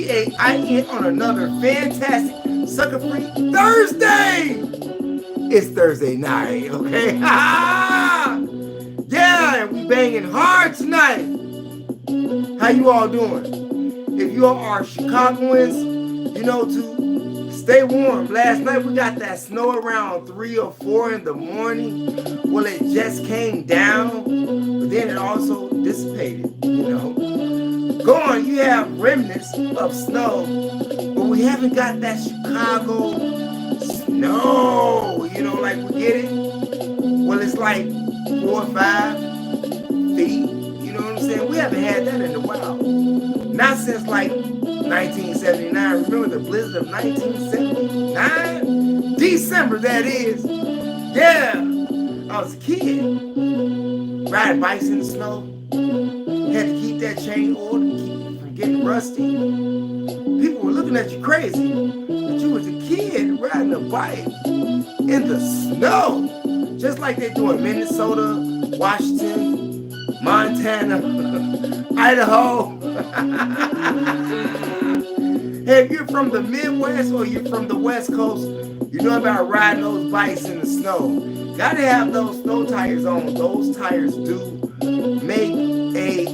TAIN on another fantastic sucker-free Thursday. It's Thursday night, okay? Yeah, and we banging hard tonight. How you all doing? If you all are Chicagoans, you know, to stay warm. Last night we got that snow around 3 or 4 in the morning. Well, it just came down, but then it also dissipated, you know. Go on, you have remnants of snow, but we haven't got that Chicago snow, you know, like we get it. Well, it's like 4 or 5 feet, you know what I'm saying? We haven't had that in a while. Not since like 1979. Remember the blizzard of 1979? December, that is. Yeah, I was a kid. Riding bikes in the snow. Had to keep that chain oiled to keep it from getting rusty. People were looking at you crazy, but you was a kid riding a bike in the snow. Just like they do in Minnesota, Washington, Montana, Idaho. Hey, if you're from the Midwest or you're from the West Coast, you know about riding those bikes in the snow. Gotta have those snow tires on. Those tires do make a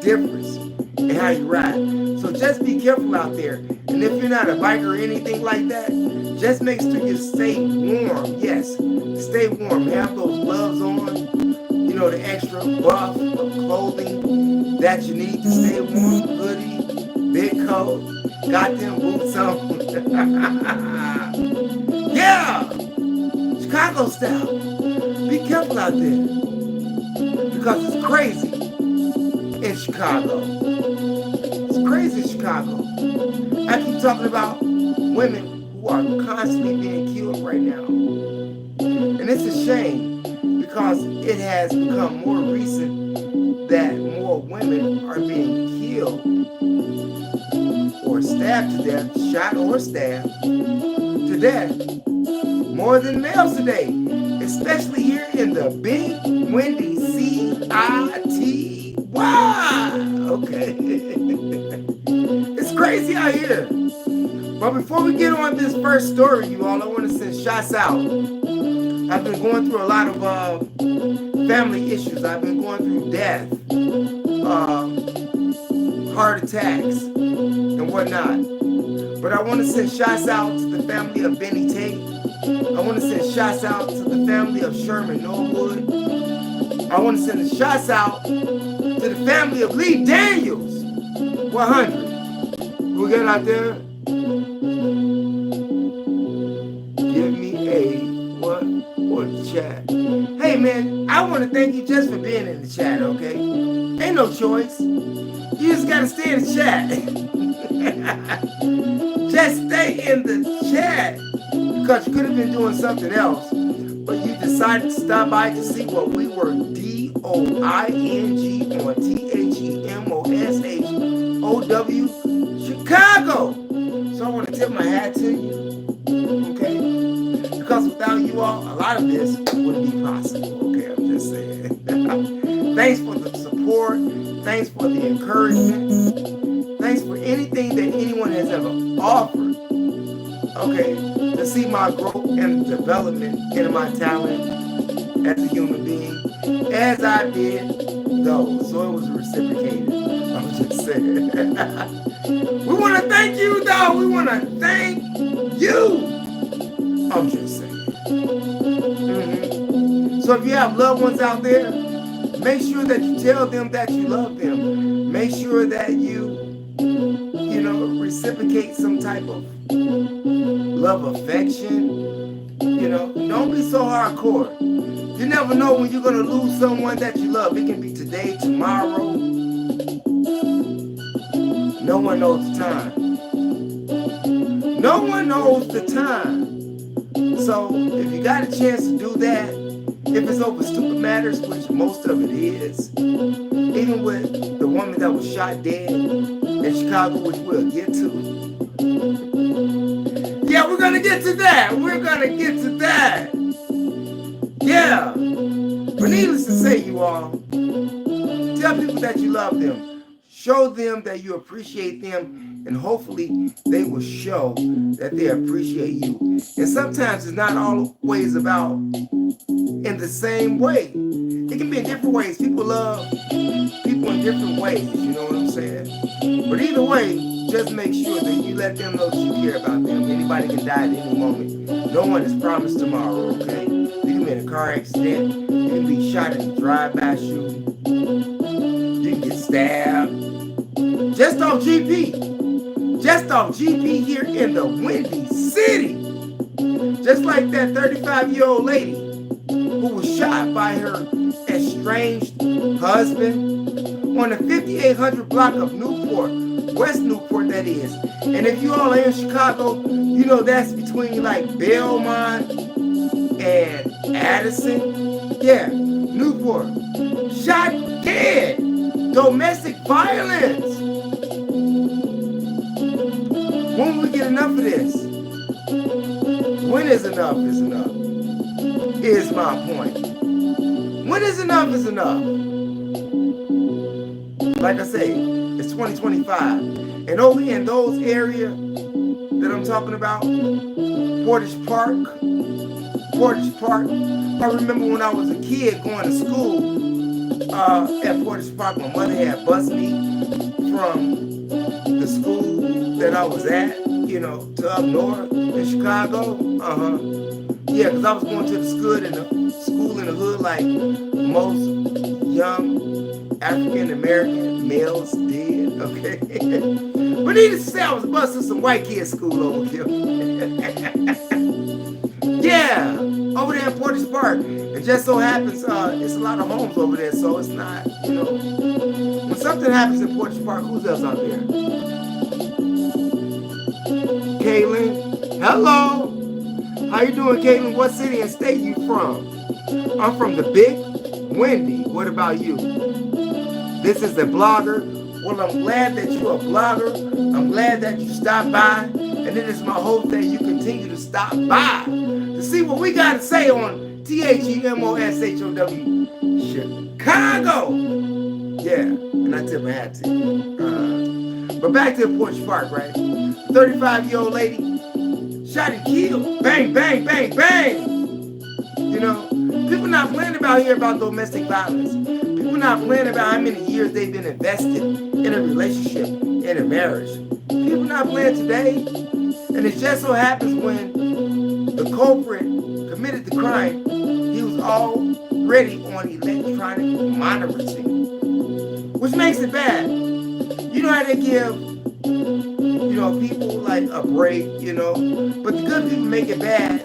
difference in how you ride. So just be careful out there. And if you're not a biker or anything like that, just make sure you stay warm. Yes, stay warm. Have those gloves on. You know, the extra buff of clothing that you need to stay warm. Hoodie, big coat, got them boots on. Yeah, Chicago style. Be careful out there because it's crazy in Chicago. It's crazy in Chicago. I keep talking about women who are constantly being killed right now. And it's a shame because it has become more recent that more women are being killed or stabbed to death, shot or stabbed to death, more than males today, especially here in the big, windy CITY. Okay. It's crazy out here. But before we get on this first story, you all, I want to send shots out. I've been going through a lot of family issues. I've been going through death, heart attacks, and whatnot. But I want to send shots out to the family of Benny Tate. I want to send shots out to the family of Sherman Norwood. I want to send shots out to the family of Lee Daniels. 100. We got out there. Give me a what or the chat. Hey man, I want to thank you just for being in the chat, okay? Ain't no choice. You just gotta stay in the chat. Just stay in the chat. Because you could have been doing something else, but you decided to stop by to see what we were DOING on THEMOSHOW Chicago. So I want to tip my hat to you, okay? Because without you all, a lot of this wouldn't be possible, okay? I'm just saying. Thanks for the support. Thanks for the encouragement. Thanks for anything that anyone has ever offered, okay? To see my growth and development in my talent as a human being, as I did those. So it was reciprocated. I'm just saying. We want to thank you, though. We want to thank you. I'm just saying. So if you have loved ones out there, make sure that you tell them that you love them. Make sure that you reciprocate some type of love, affection. Don't be so hardcore. You never know when you're going to lose someone that you love. It can be today, tomorrow. No one knows the time. No one knows the time. So if you got a chance to do that, if it's over stupid matters, which most of it is, even with the woman that was shot dead in Chicago, which we'll get to. Yeah, we're going to get to that. We're going to get to that. Yeah. But needless to say, you all, tell people that you love them. Show them that you appreciate them and hopefully they will show that they appreciate you. And sometimes it's not always about in the same way. It can be in different ways. People love people in different ways, you know what I'm saying? But either way, just make sure that you let them know that you care about them. Anybody can die at any moment. No one is promised tomorrow, okay? You can be in a car accident. You can be shot in a drive-by shooting. You can get stabbed. Just off GP. Just off GP here in the Windy City. Just like that 35-year-old lady who was shot by her estranged husband on the 5800 block of Newport, West Newport that is. And if you all are in Chicago, you know that's between like Belmont and Addison. Yeah, Newport. Shot dead. Domestic violence. When will we get enough of this? When is enough is enough? Is my point. When is enough is enough? Like I say, it's 2025. And over in those areas that I'm talking about, Portage Park. I remember when I was a kid going to school at Portage Park, my mother had bused me from the school that I was at, you know, to up north in Chicago. Yeah, because I was going to the school in the hood like most young African-American males did, okay? But needless to say, I was busting some white kids' school over here. Yeah, over there in Portage Park. It just so happens it's a lot of homes over there, so it's not, you know. When something happens in Portage Park, who's else out there? Caitlin, hello. How you doing, Caitlin? What city and state you from? I'm from the Big Windy. What about you? This is a blogger. Well, I'm glad that you're a blogger. I'm glad that you stopped by. And it is my hope that you continue to stop by to see what we got to say on THEMOSHOW Chicago. Yeah, and I tip my hat to you. But back to the Portage Park, right? 35-year-old lady shot and killed. Bang, bang, bang, bang. You know, people not playing about here about domestic violence. People not playing about how many years they've been invested in a relationship, in a marriage. People not playing today. And it just so happens when the culprit committed the crime, he was already on electronic monitoring, which makes it bad. You know how they give, you know, people like a break, you know, but the good people make it bad.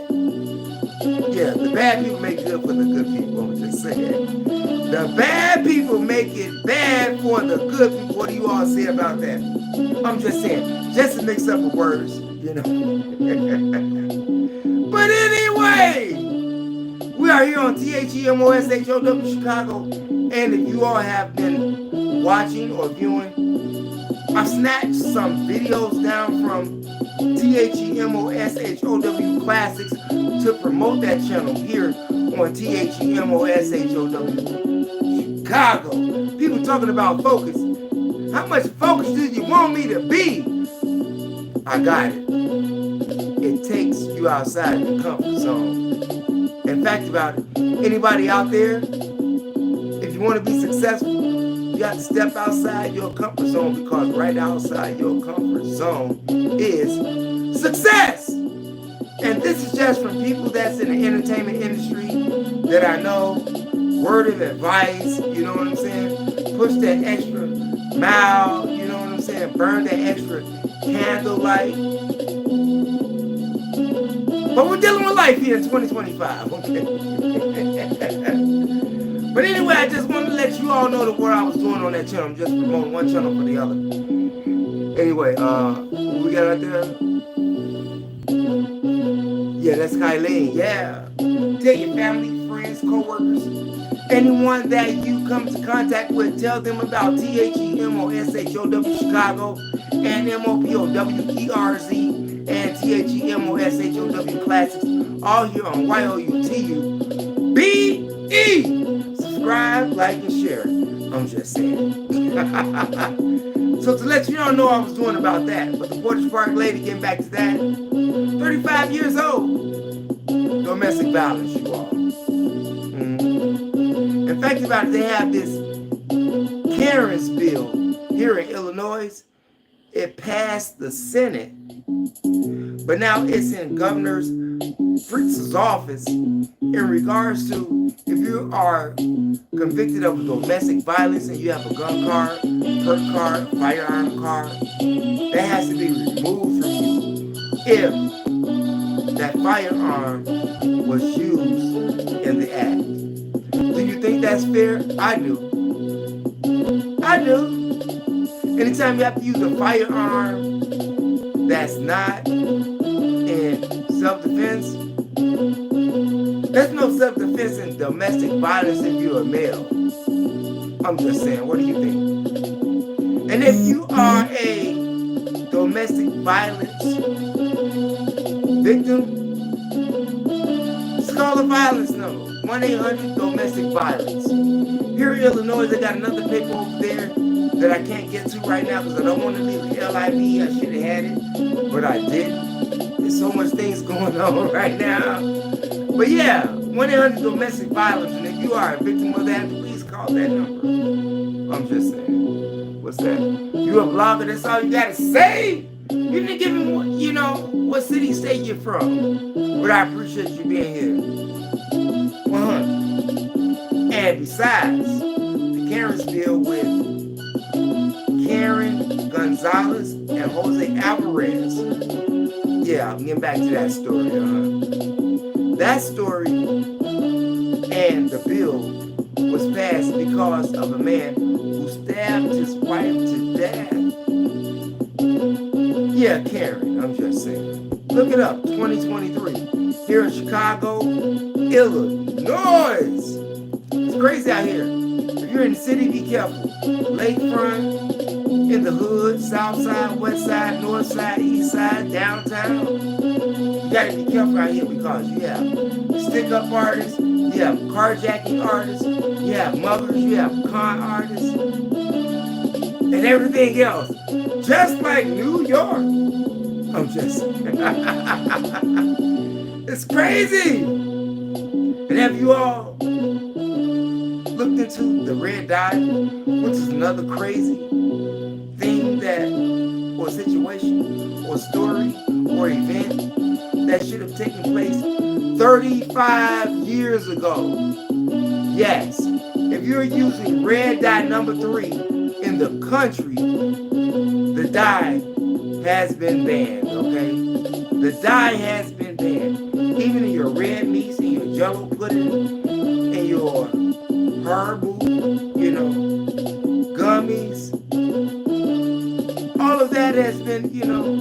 Yeah, the bad people make it good for the good people, I'm just saying. The bad people make it bad for the good people. What do you all say about that? I'm just saying, just to mix up the words, you know. But anyway, we are here on THEMOSHOW Chicago. And if you all have been watching or viewing, I've snatched some videos down from THEMOSHOW Classics to promote that channel here on THEMOSHOW Chicago. People talking about focus. How much focus do you want me to be? I got it. It takes you outside your comfort zone. In fact about it, anybody out there, if you want to be successful, you got to step outside your comfort zone, because right outside your comfort zone is success. And this is just from people that's in the entertainment industry that I know. Word of advice, you know what I'm saying? Push that extra mile, you know what I'm saying? Burn that extra candlelight. But we're dealing with life here in 2025, okay? But anyway, I just wanted to let you all know the work I was doing on that channel. I'm just promoting one channel for the other. Anyway, what we got out there? Yeah, that's Kylene. Yeah. Tell your family, friends, co-workers, anyone that you come into contact with, tell them about THEMOSHOW Chicago and MOPOWERZ and THEMOSHOW Classics, all here on YOUTUBE. Subscribe, like, and share. I'm just saying. So to let you all know I was doing about that, but the Portage Park lady, getting back to that, 35 years old, domestic violence, you all. In fact, about it, they have this Karen's bill here in Illinois. It passed the Senate, but now it's in Governor Fritz's office in regards to if you are convicted of domestic violence and you have a gun card, perk card, firearm card, that has to be removed from you if that firearm was used in the act. Do you think that's fair? I do. I do. Anytime you have to use a firearm that's not in self-defense, there's no self-defense in domestic violence if you're a male. I'm just saying, what do you think? And if you are a domestic violence victim, just call the violence number, 1-800-DOMESTIC-VIOLENCE. Here in Illinois, they got another paper over there that I can't get to right now because I don't want to leave the LIV. I should have had it, but I didn't. There's so much things going on right now. But yeah, 1-800-DOMESTIC-VIOLENCE. And if you are a victim of that, please call that number. I'm just saying. What's that? You a blogger, that's all you got to say? You didn't give me, you know, what city, state you're from. But I appreciate you being here. 100. And besides, the Karen's bill with Karen Gonzalez and Jose Alvarez. Yeah, I'm getting back to that story. That story and the bill was passed because of a man who stabbed his wife to death. Yeah, Karen, I'm just saying. Look it up, 2023. Here in Chicago, Illinois. It's crazy out here. If you're in the city, be careful. Lakefront, in the hood, south side, west side, north side, east side, downtown. You gotta be careful out here because you have stick-up artists, you have carjacking artists, you have muggers, you have con artists, and everything else. Just like New York. I'm just it's crazy. And have you all looked into the red dye, which is another crazy thing that, or situation, or story, or event that should have taken place 35 years ago? Yes, if you're using red dye number 3 in the country, the dye has been banned, okay? The dye has been banned. Even in your red meats, in your jello pudding, in your herbal, you know, gummies. All of that has been, you know,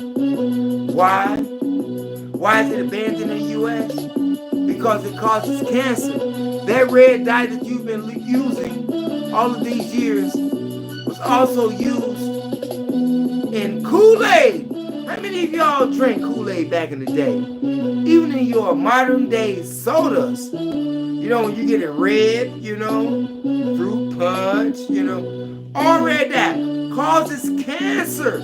why? Why is it banned in the U.S.? Because it causes cancer. That red dye that you've been using all of these years was also used in Kool-Aid. How many of y'all drank Kool-Aid back in the day? Even in your modern day sodas, you know, when you get it red, you know, fruit punch, you know, all red dye causes cancer.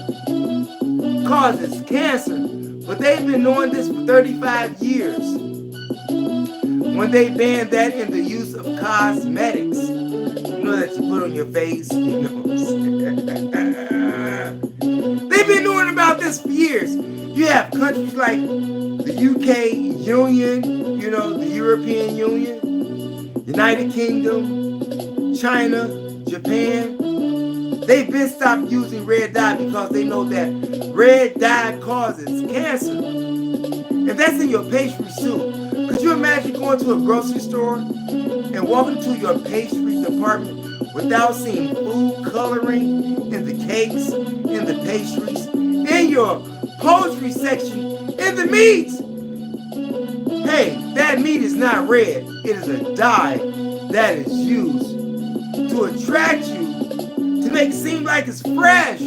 Causes cancer. But they've been knowing this for 35 years. When they banned that in the use of cosmetics, you know, that you put on your face, you know. They've been knowing about this for years. You have countries like the UK Union, you know, the European Union, United Kingdom, China, Japan. They've been stopped using red dye because they know that red dye causes cancer. If that's in your pastry soup, could you imagine going to a grocery store and walking to your pastry department without seeing food coloring in the cakes, in the pastries, in your poultry section, in the meats? Hey, that meat is not red. It is a dye that is used to attract you, to make it seem like it's fresh.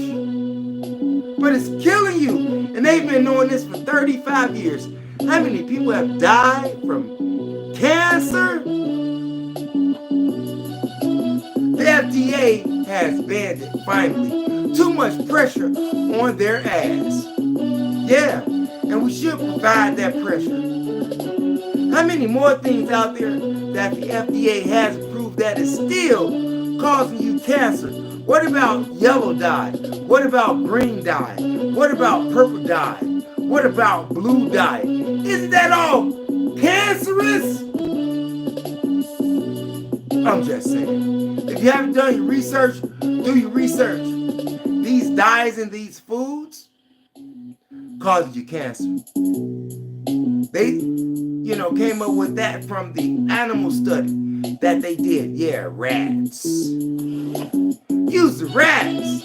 But it's killing you. And they've been knowing this for 35 years. How many people have died from cancer? The FDA has banned it finally Too much pressure on their ass. Yeah, and we should provide that pressure. How many more things out there that the FDA has approved that is still causing you cancer? What about yellow dye? What about green dye? What about purple dye? What about blue dye? Isn't that all cancerous? I'm just saying. If you haven't done your research, do your research. These dyes in these foods cause you cancer. They, came up with that from the animal study that they did. Yeah, rats. Use the rats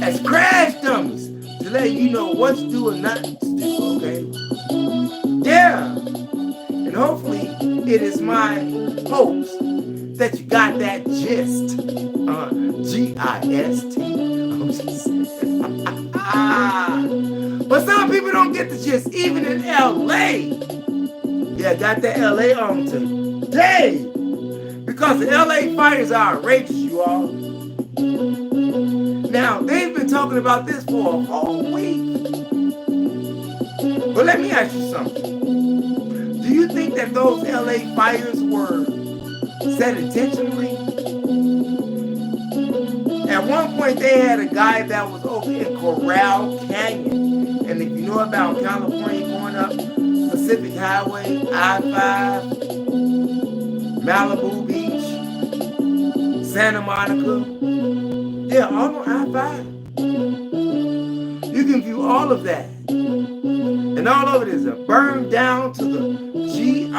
as crash dummies to let you know what to do and not to do, okay? Yeah. And hopefully it is my hopes that you got that gist. G-I-S-T. I'm just saying. But some people don't get the gist, even in L.A. Yeah, got that L.A. on today. Because the L.A. fires are outrageous, you all. Now, they've been talking about this for a whole week. But let me ask you something. Do you think that those LA fires were set intentionally? At one point, they had a guy that was over in Coral Canyon. And if you know about California going up Pacific Highway, I-5, Malibu Beach, Santa Monica, yeah, all on I-5. You can view all of that. And all of it is burned down to the G-R-O-U-N-D.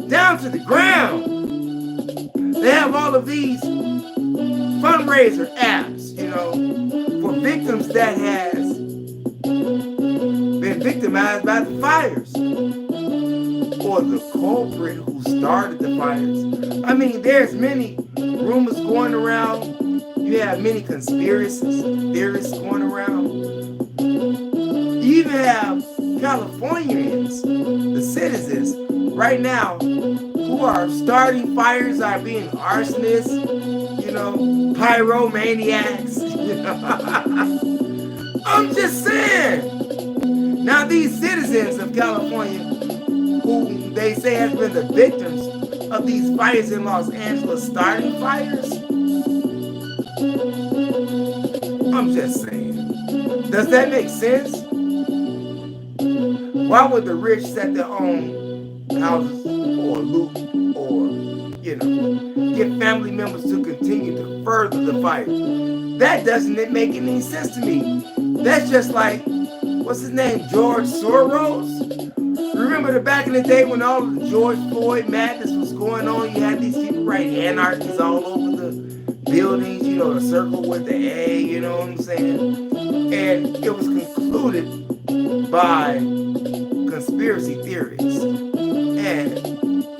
Down to the ground. They have all of these fundraiser apps, for victims that has been victimized by the fires. Or the culprit who started the fires. I mean, there's many rumors going around. You have many conspiracy theorists going around. You even have Californians, the citizens, right now, who are starting fires, are being arsonists, pyromaniacs. I'm just saying. Now, these citizens of California, who they say has been the victims of these fires in Los Angeles, starting fires. I'm just saying. Does that make sense? Why would the rich set their own houses or loot or, get family members to continue to further the fire? That doesn't make any sense to me. That's just like, what's his name, George Soros? Remember the back in the day when all of the George Floyd madness was going on? You had these people writing anarchies all over the buildings, the circle with the A, you know what I'm saying? And it was concluded by conspiracy theorists. And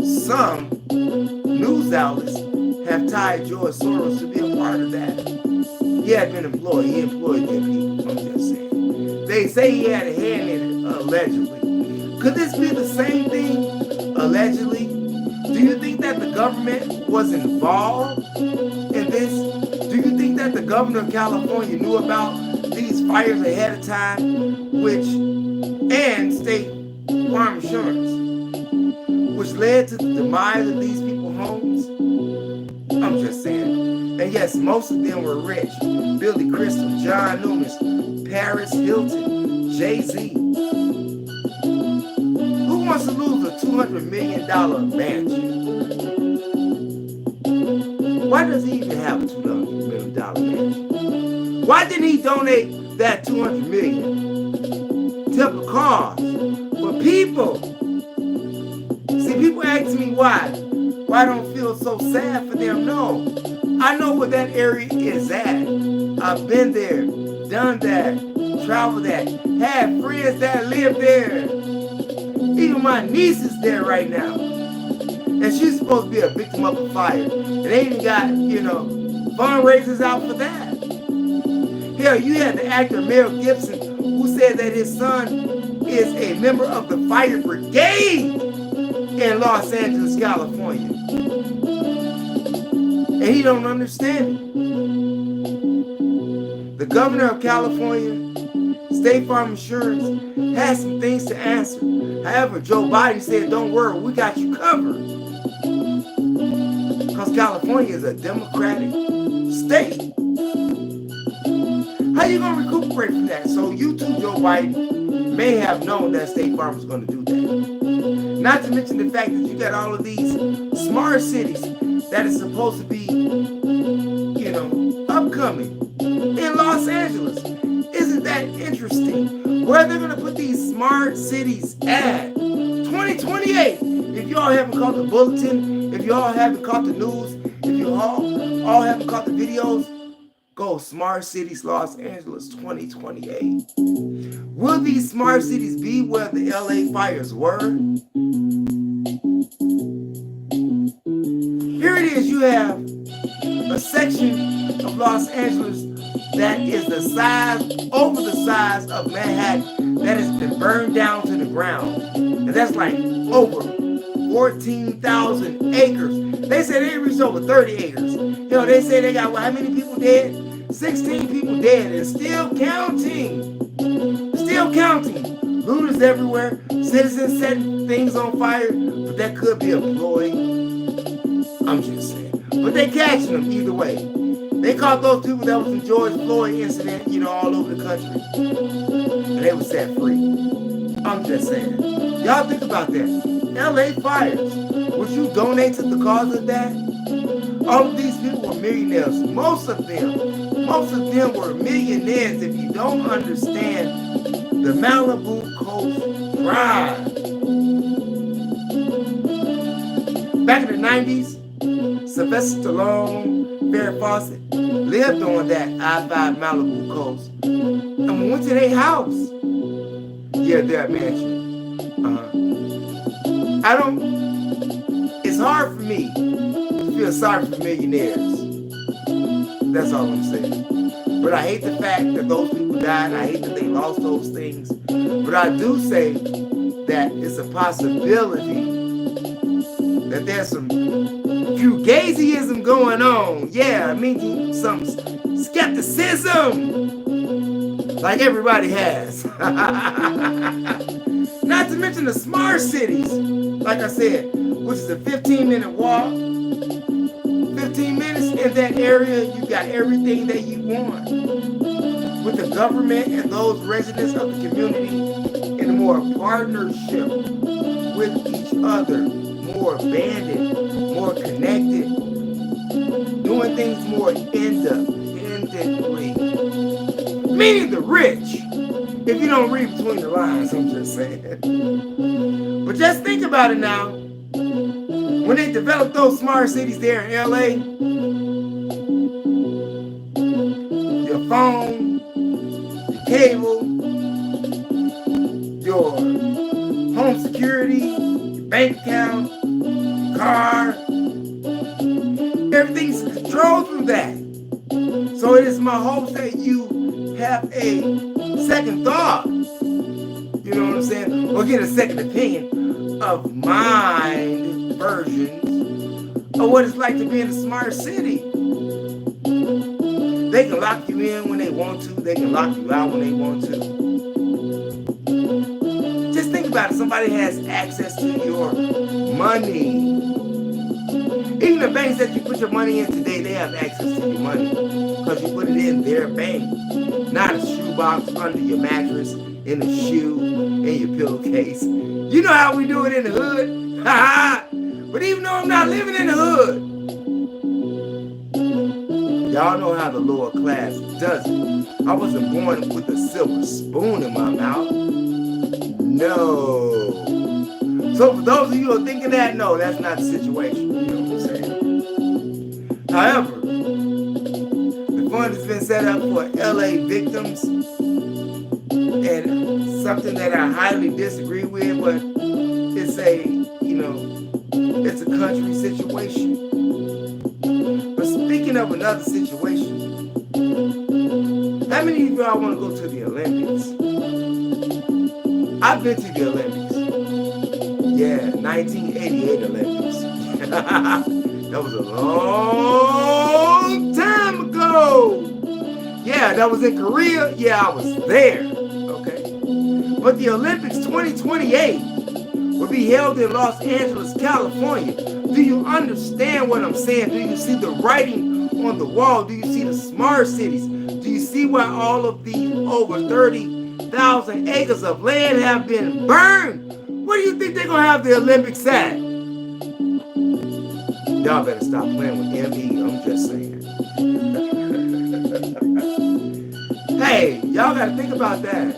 some news outlets have tied George Soros to be a part of that. He had been employed. He employed them people, I'm just saying. They say he had a hand in it, allegedly. Could this be the same thing, allegedly? Do you think that the government was involved in this? Do you think that the governor of California knew about these fires ahead of time, and state farm insurance, which led to the demise of these people's homes? I'm just saying. And yes, most of them were rich. Billy Crystal, John Loomis, Paris Hilton, Jay-Z. Who wants to lose a $200 million mansion? Why does he even have a $200 million mansion? Why didn't he donate that $200 million to a cause for people? See, people ask me why. Why I don't feel so sad for them? No. I know where that area is at. I've been there, done that, traveled that, had friends that live there. Even my niece is there right now. And she's supposed to be a victim of a fire. And they even got, fundraisers out for that. Hell, you had the actor Mel Gibson, who said that his son is a member of the fire brigade in Los Angeles, California. And he don't understand it. The governor of California, State Farm Insurance, has some things to answer. However, Joe Biden said, don't worry, we got you covered. Because California is a Democratic state. How you going to recuperate from that? So you too, Joe Biden, may have known that State Farm was going to do that. Not to mention the fact that you got all of these smart cities that is supposed to be, upcoming in Los Angeles. Isn't that interesting? Where they're going to put these smart cities at? 2028. If y'all haven't caught the bulletin, if y'all haven't caught the news, if you all haven't caught the videos, go Smart Cities Los Angeles 2028. Will these smart cities be where the LA fires were? Here it is. You have a section of Los Angeles that is over the size of Manhattan, that has been burned down to the ground. And that's like over 14,000 acres. They say they reached over 30 acres. They say they got, how many people dead? 16 people dead, and still counting. Still counting. Looters everywhere. Citizens setting things on fire. But that could be a ploy. I'm just saying. But they catching them either way. They caught those people that was in George Floyd incident, all over the country. And they were set free. I'm just saying. Y'all think about that. LA fires. Would you donate to the cause of that? All of these people were millionaires. Most of them were millionaires if you don't understand the Malibu Coast Drive. Back in the 90s, Sylvester Stallone, Farrah Fawcett lived on that I-5 Malibu coast. And we went to their house. Yeah, their mansion. It's hard for me to feel sorry for millionaires. That's all I'm saying. But I hate the fact that those people died. I hate that they lost those things. But I do say that it's a possibility that there's some fugaziism going on. Yeah, I mean some skepticism. Like everybody has. Not to mention the smart cities. Like I said, which is a 15-minute walk. 15 minutes in that area, you got everything that you want. With the government and those residents of the community in more partnership with each other, more banded, more connected, doing things more independently. Meaning the rich. If you don't read between the lines, I'm just saying. But just think about it now. When they developed those smart cities there in LA, your phone, your cable, your home security, your bank account, your car, everything's controlled through that. So it is my hopes that you have a second thought, you know what I'm saying, or get a second opinion of mind versions of what it's like to be in a smart city. They can lock you in when they want to. They can lock you out when they want to. Just think about it. Somebody has access to your money. Even the banks that you put your money in today, they have access to your money because you put it in their bank, not a shoebox under your mattress, in a shoe, in your pillowcase. You know how we do it in the hood. But even though I'm not living in the hood, y'all know how the lower class does it. I wasn't born with a silver spoon in my mouth. No. So for those of you who are thinking that, no, that's not the situation. You know what I'm saying? However, the fund has been set up for LA victims, and something that I highly disagree with, but it's a country situation. But speaking of another situation, how many of y'all want to go to the Olympics? I've been to the Olympics. Yeah, 1988 Olympics. That was a long time ago. Yeah, that was in Korea. Yeah, I was there. Okay. But the Olympics 2028 will be held in Los Angeles, California. Do you understand what I'm saying? Do you see the writing on the wall? Do you see the smart cities? Do you see where all of the over 30,000 acres of land have been burned? Where do you think they're going to have the Olympics at? Y'all better stop playing with ME. I'm just saying. Hey, y'all got to think about that.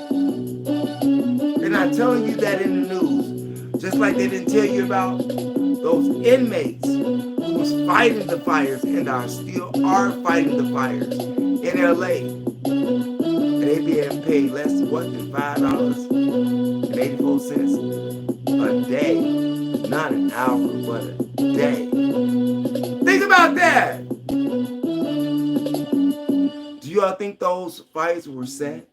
They're not telling you that in the news. Just like they didn't tell you about those inmates who was fighting the fires and still are fighting the fires in LA. And they being paid less than what? Than $5.84 a day. Not an hour, but a day. Think about that. Do y'all think those fights were set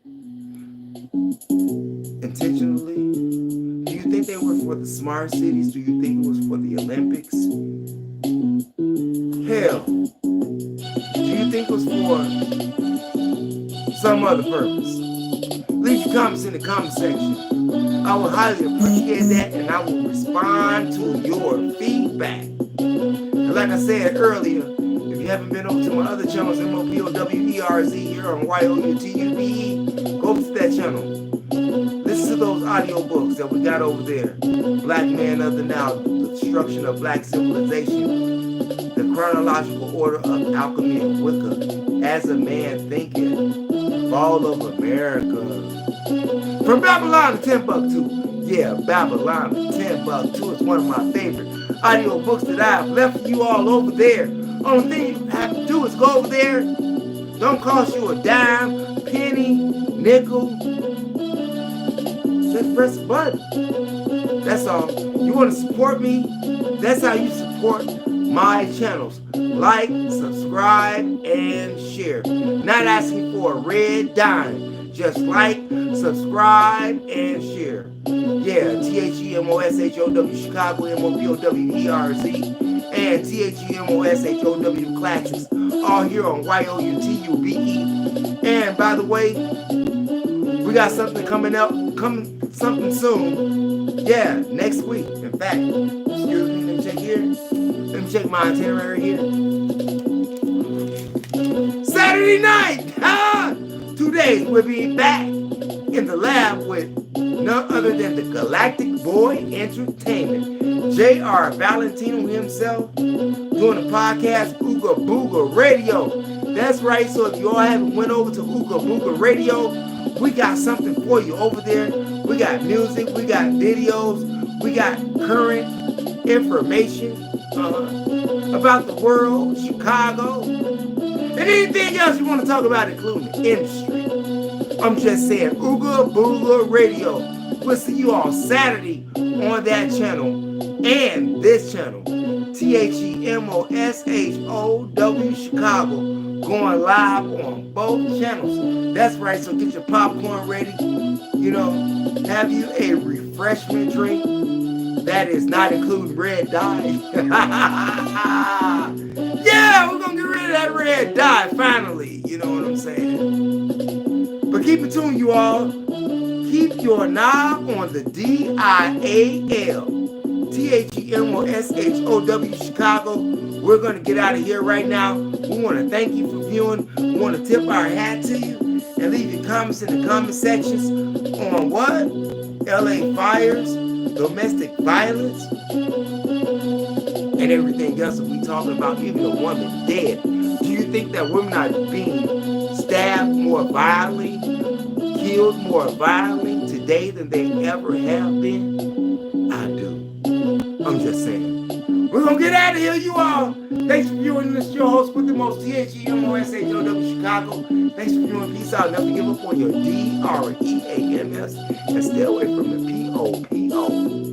intentionally? Do you think they were for the smart cities? Do you think it was for the Olympics? Hell, do you think it was for some other purpose? Leave your comments in the comment section. I will highly appreciate that, and I will respond to your feedback. And like I said earlier, if you haven't been over to my other channels, MOPOWERZ here on YOUTUBE, go over to that channel. Listen to those audio books that we got over there. Black Man of the Now, The Destruction of Black Civilization, The Chronological Order of Alchemy and Wicca, As a Man Thinketh, Fall of America. From Babylon to Timbuktu. Yeah, Babylon to Timbuktu is one of my favorite audio books that I have left for you all over there. Only thing you have to do is go over there. Don't cost you a dime, penny, nickel. Just press the button. That's all. You want to support me? That's how you support my channels. Like, subscribe, and share. Not asking for a red dime. Just like, subscribe, and share. Yeah, THEMOSHOW Chicago, MOPOWERZ, and THEMOSHOW Classics, all here on YOUTUBE. And by the way, we got something coming something soon. Yeah, next week. In fact, excuse me, let me check here. Let me check my itinerary here. Saturday night! 2 days, we'll be back in the lab with none other than the Galactic Boy Entertainment. J.R. Valentino himself doing a podcast, Ooga Booga Radio. That's right, so if you all haven't went over to Ooga Booga Radio, we got something for you over there. We got music, we got videos, we got current information about the world, Chicago, and anything else you want to talk about, including the industry. I'm just saying, Ooga Booga Radio. We'll see you all Saturday on that channel and this channel, THEMOSHOW Chicago, going live on both channels. That's right, so get your popcorn ready. You know, have you a refreshment drink that is not including red dye. Yeah, we're going to get rid of that red dye finally. You know what I'm saying? But keep it tuned, you all. Keep your knob on the DIAL. THEMOSHOW Chicago. We're going to get out of here right now. We want to thank you for viewing. We want to tip our hat to you and leave your comments in the comment sections on what? LA fires, domestic violence, and everything else that we talking about, even a woman dead. Do you think that women are being stabbed more violently, killed more violently today than they ever have been? I do. I'm just saying. We're going to get out of here, you all. Thanks for viewing. This your host with the most, THEMOSHOW Chicago. Thanks for viewing. Peace out. Never give up on your DREAMS and stay away from the POPO.